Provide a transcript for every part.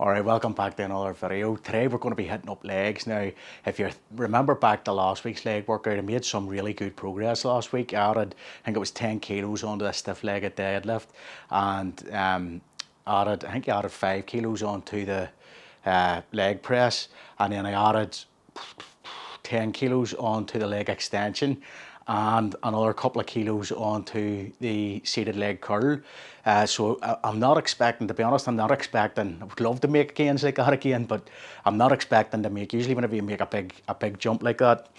Alright, welcome back to another video. Today we're going to be hitting up legs. Now, if you remember back to last week's leg workout, I made some really good progress last week. I added, I think it was 10 kilos onto the stiff legged deadlift, and I think I added 5 kilos onto the leg press, and then I added 10 kilos onto the leg extension, and another couple of kilos onto the seated leg curl. So I'm not expecting, to be honest, I would love to make gains like that again, but I'm not expecting to make, usually whenever you make a big jump like that,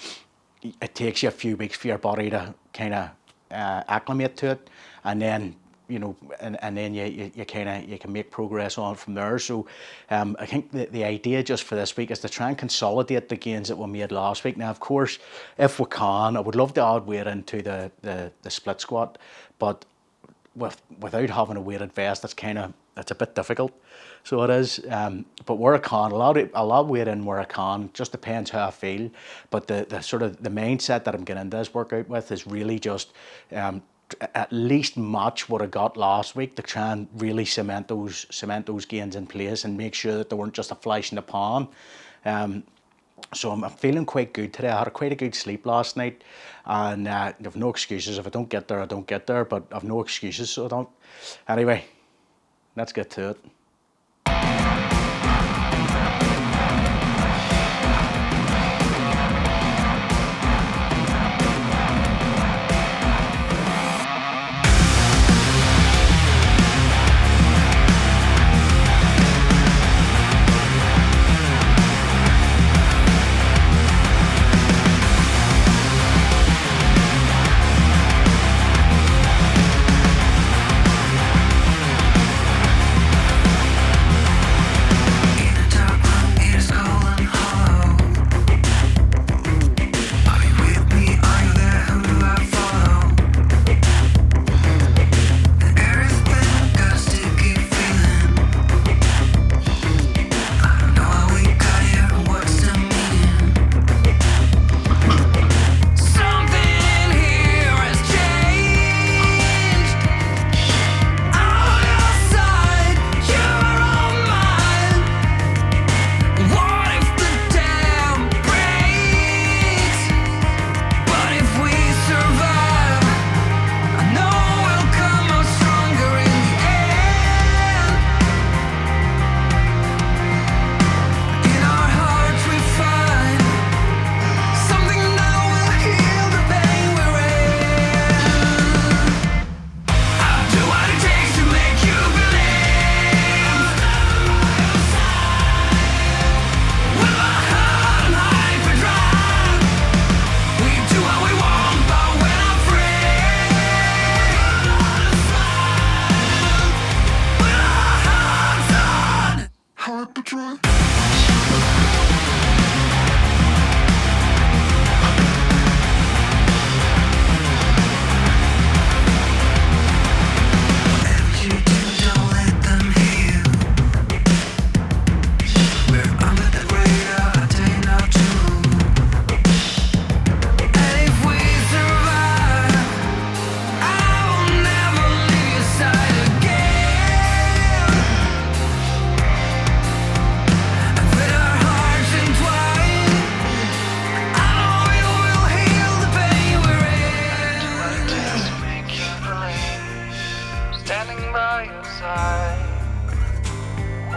it takes you a few weeks for your body to kind of acclimate to it, and then and then you can make progress on from there. So I think the idea just for this week is to try and consolidate the gains that we made last week. Now, of course, if we can, I would love to add weight into the split squat, but without having a weighted vest, it's a bit difficult. So it is, but where I can, allow weight in where I can. Just depends how I feel. But the sort of the mindset that I'm getting into this workout with is really just at least match what I got last week, to try and really cement those gains in place and make sure that they weren't just a flash in the pan. So I'm feeling quite good today. I had quite a good sleep last night, and I have no excuses. If I don't get there, I don't get there, but I have no excuses, so I don't. Anyway, let's get to it.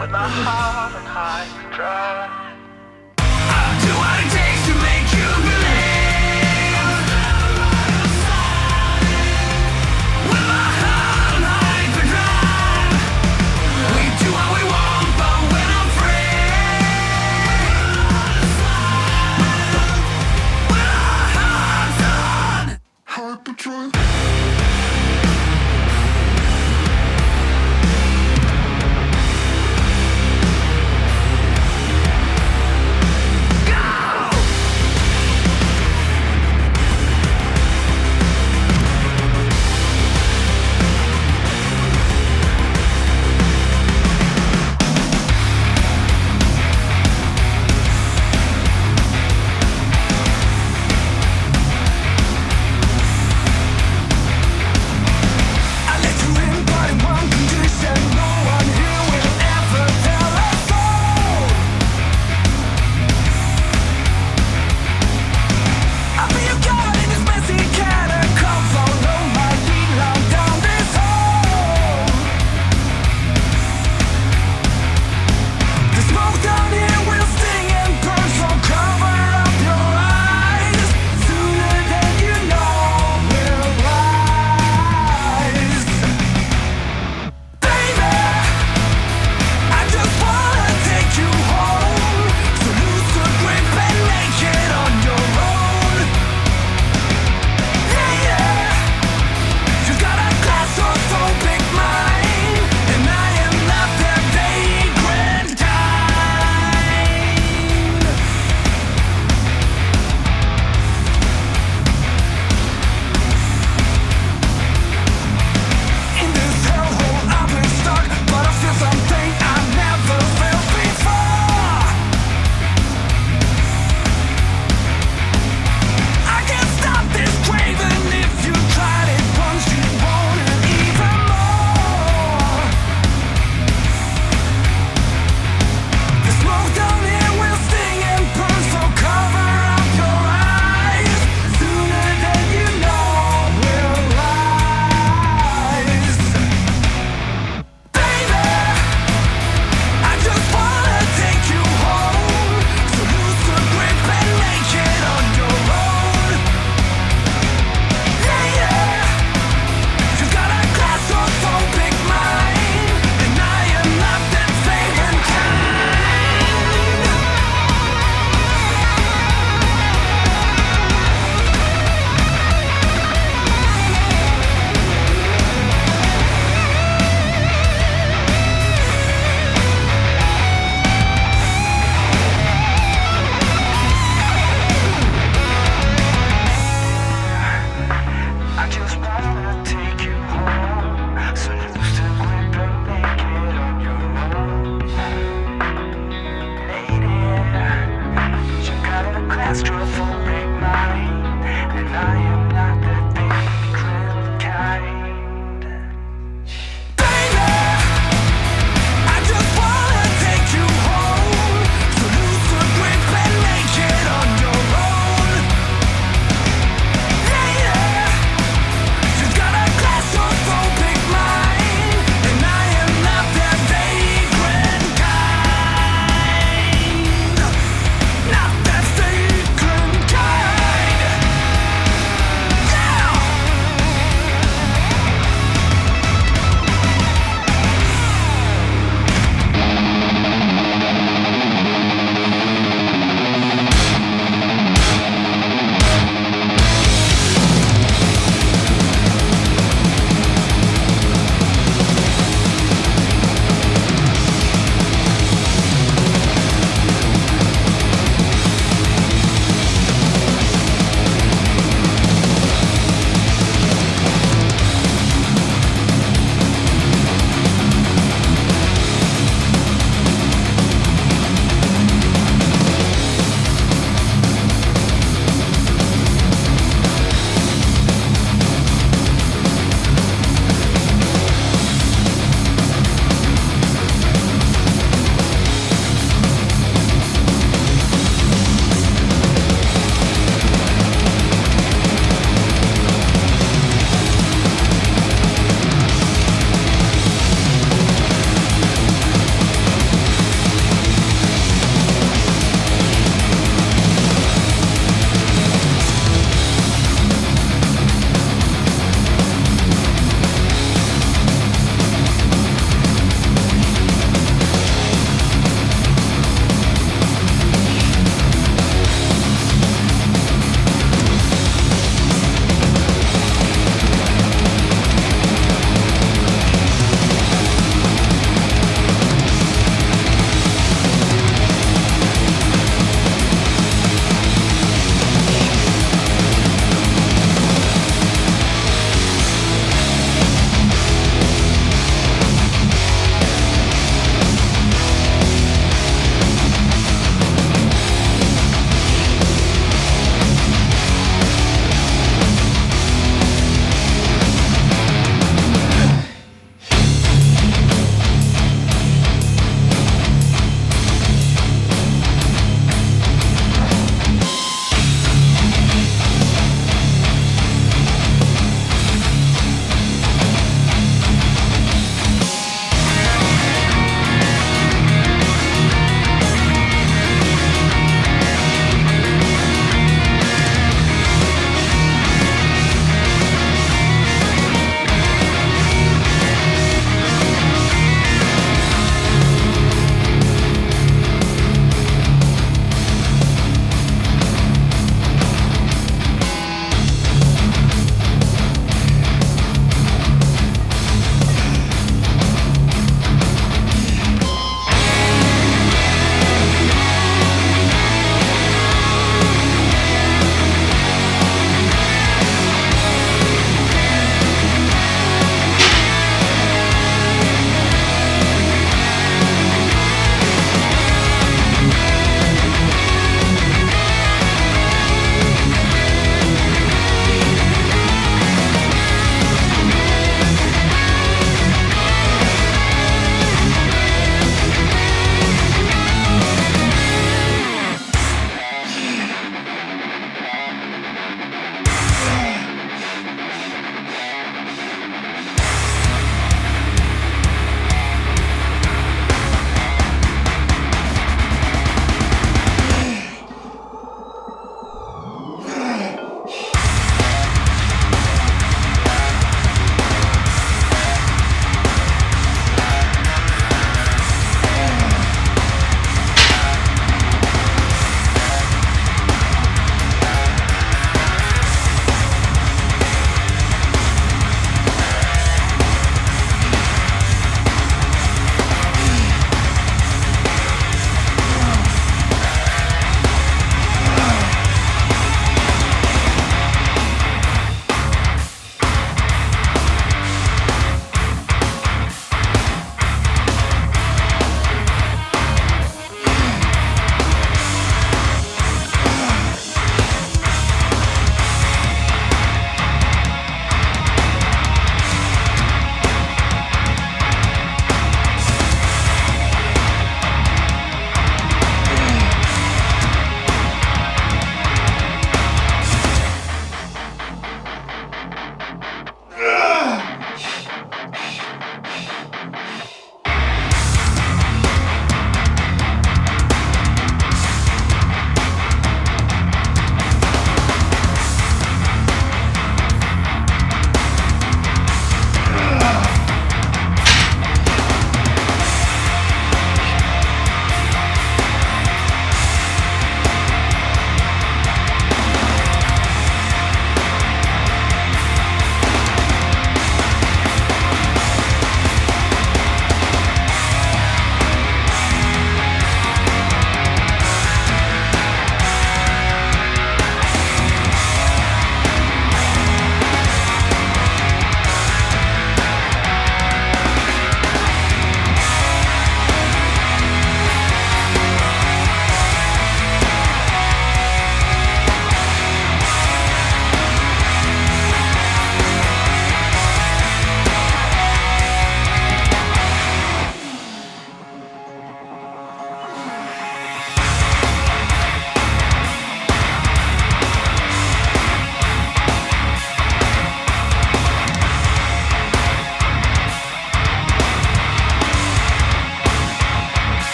With my heart on high drive, I'll do what it takes to make you believe. With my heart on high drive, we do what we want, but we're not free. With our hearts on hyperdrive.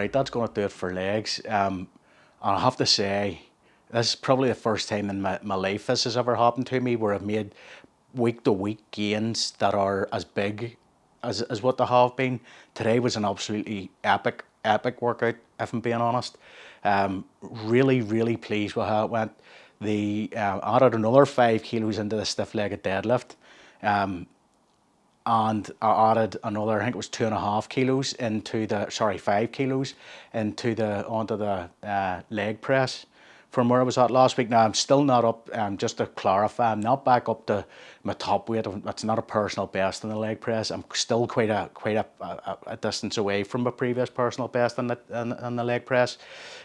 Alright, that's going to do it for legs. And I have to say, this is probably the first time in my life this has ever happened to me, where I've made week to week gains that are as big as what they have been. Today was an absolutely epic workout, if I'm being honest. Really pleased with how it went. I added another 5 kilos into the stiff-legged deadlift. And I added another, I think it was 2.5 kilos into the, 5 kilos onto the leg press from where I was at last week. Now I'm still not up, just to clarify, I'm not back up to my top weight. That's not a personal best in the leg press. I'm still quite a distance away from my previous personal best in the leg press.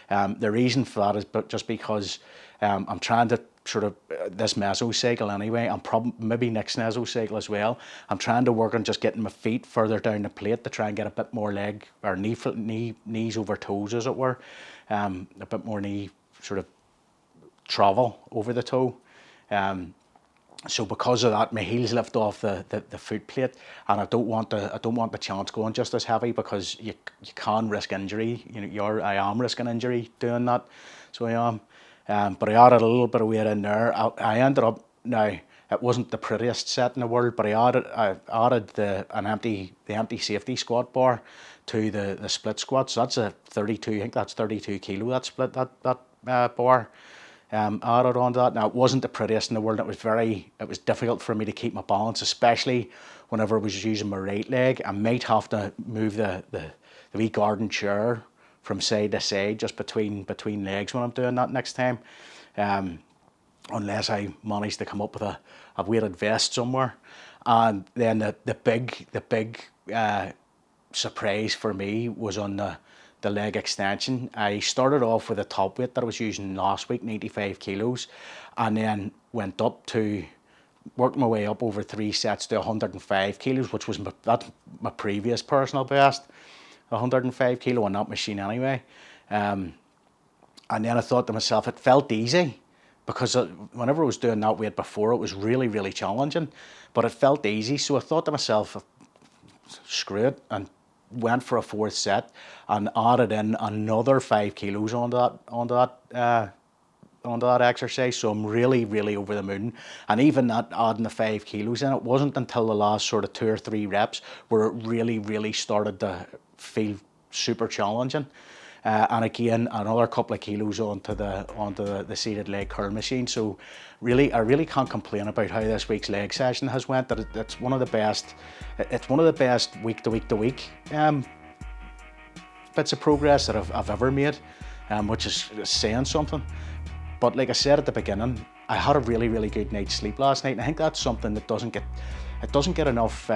The reason for that is just because I'm trying to sort of this mesocycle anyway, and probably maybe next mesocycle as well. I'm trying to work on just getting my feet further down the plate to try and get a bit more leg or knees over toes, as it were, a bit more knee sort of travel over the toe. So because of that, my heels lift off the foot plate, and I don't want the chance going just as heavy, because you can risk injury. I am risking injury doing that, so I am. But I added a little bit of weight in there. I ended up, now it wasn't the prettiest set in the world, but I added the empty safety squat bar to the split squat. So that's a 32. I think that's 32 kilo. That split that bar. Added onto that. Now it wasn't the prettiest in the world. It was difficult for me to keep my balance, especially whenever I was using my right leg. I might have to move the wee garden chair from side to side, just between legs when I'm doing that next time, unless I manage to come up with a weighted vest somewhere. And then the big surprise for me was on the leg extension. I started off with a top weight that I was using last week, 95 kilos, and then worked my way up over 3 sets to 105 kilos, which was that's my previous personal best. 105 kilo on that machine anyway. And then I thought to myself, it felt easy, because whenever I was doing that weight before, it was really challenging, but it felt easy. So I thought to myself, screw it, and went for a 4th set and added in another 5 kilos onto that exercise. So I'm really over the moon. And even that, adding the 5 kilos in, it wasn't until the last sort of 2 or 3 reps where it really started to feel super challenging. And again, another couple of kilos onto the seated leg curl machine. So really, I really can't complain about how this week's leg session has went. That it's one of the best. It's one of the best week to week bits of progress that I've ever made, which is saying something. But like I said at the beginning, I had a really good night's sleep last night, and I think that's something that doesn't get enough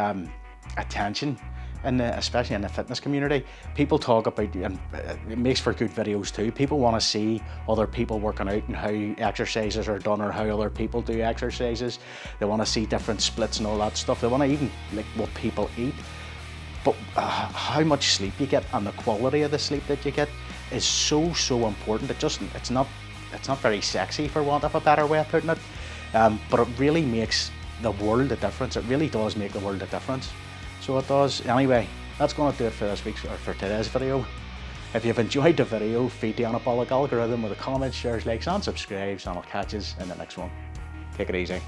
attention, especially in the fitness community. People talk about, and it makes for good videos too. People want to see other people working out and how exercises are done, or how other people do exercises. They want to see different splits and all that stuff. They want to even like what people eat. But how much sleep you get and the quality of the sleep that you get is so important. It's not very sexy, for want of a better way of putting it. But it really makes the world a difference. It really does make the world a difference. So it does. Anyway, that's going to do it for today's video. If you've enjoyed the video, feed the anabolic algorithm with a comment, shares, likes and subscribes, and I'll catch you in the next one. Take it easy.